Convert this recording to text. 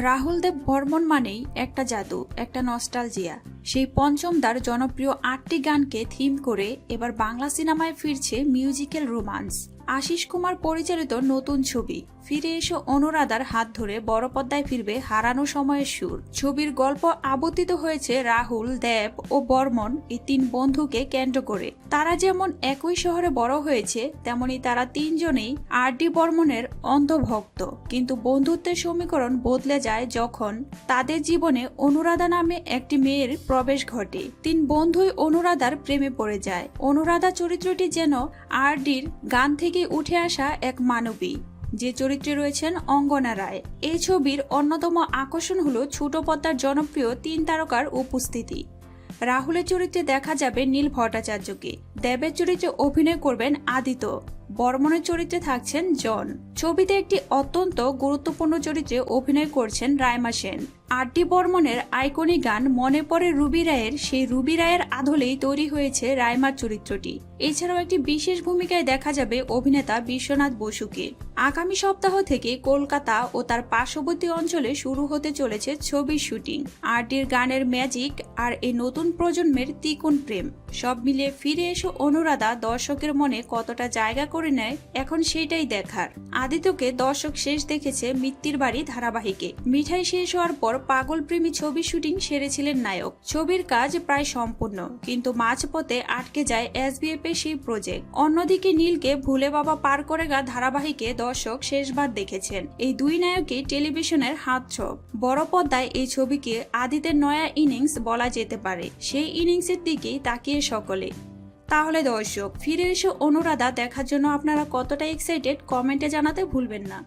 রাহুল দেব বর্মন মানেই একটা জাদু, একটা নস্টালজিয়া। সেই পঞ্চম দার জনপ্রিয় ৮টি গানকে থিম করে এবার বাংলা সিনেমায় ফিরছে মিউজিক্যাল রোমান্স। আশিস কুমার পরিচালিত নতুন ছবি ফিরে এসো অনুরাধার হাত ধরে বড় পর্দায় ফিরবে হারানো সময়ের সুর। ছবির গল্প আবর্তিত হয়েছে রাহুল, দেব ও বর্মন এই তিন বন্ধুকে কেন্দ্র করে। তারা যেমন একই শহরে বড় হয়েছে, তেমনি তারা তিনজনেই আর.ডি. বর্মনের অন্ধভক্ত। কিন্তু বন্ধুত্বের সমীকরণ বদলে যায় যখন তাদের জীবনে অনুরাধা নামে একটি মেয়ের প্রবেশ ঘটে। তিন বন্ধুই অনুরাধার প্রেমে পড়ে যায়। অনুরাধা চরিত্রটি যেন আর.ডির গান থেকে উঠে আসা এক মানবী, যে চরিত্রে রয়েছেন অঙ্গনা রায়। এই ছবির অন্যতম আকর্ষণ হলো ছোট পর্দার জনপ্রিয় তিন তারকার উপস্থিতি। রাহুলের চরিত্রে দেখা যাবে নীল ভট্টাচার্যকে, দেবের চরিত্রে অভিনয় করবেন আদিত্য, বর্মনের চরিত্রে থাকছেন জন। ছবিতে একটি অত্যন্ত গুরুত্বপূর্ণ চরিত্রে অভিনয় করছেন রাইমা সেন। আর.ডি. বর্মনের আইকনিক গান মনে পড়ে রুবি রায়ের, সেই রুবি রায়ের আদলেই তৈরি হয়েছে রাইমার চরিত্রটি। এছাড়াও একটি বিশেষ ভূমিকায় দেখা যাবে অভিনেতা বিশ্বনাথ বসুকে। আগামী সপ্তাহ থেকে কলকাতা ও তার পার্শ্ববর্তী অঞ্চলে শুরু হতে চলেছে ছবির শুটিং। আর.ডির গানের ম্যাজিক আর এই নতুন প্রজন্মের তিকোন প্রেম সব মিলিয়ে ফিরে এসো অনুরাধা দর্শকের মনে কতটা জায়গা করে নেয়, এখন সেটাই দেখার। আদিত্যকে দর্শক শেষ দেখেছে মিত্তির বাড়ি ধারাবাহিকে। মিঠাই শেষ হওয়ার পর পাগল প্রেমী ছবির শুটিং সেরেছিলেন নায়ক। ছবির কাজ প্রায় সম্পূর্ণ, কিন্তু মাঝপথে আটকে যায় এসবিএফ এর সেই প্রজেক্ট। অন্যদিকে নীলকে ভুলে বাবা পার করে গা ধারাবাহিকে দর্শক শেষবার দেখেছেন। এই দুই নায়কই টেলিভিশনের হাতছাপ। বড় পর্দায় এই ছবিকে আদিতের নয়া ইনিংস বলা যেতে পারে। সেই ইনিংসের দিকেই তাকিয়ে সকলে। তাহলে দর্শক, ফিরে এসো অনুরাধা দেখার জন্য আপনারা কতটা এক্সাইটেড কমেন্টে জানাতে ভুলবেন না।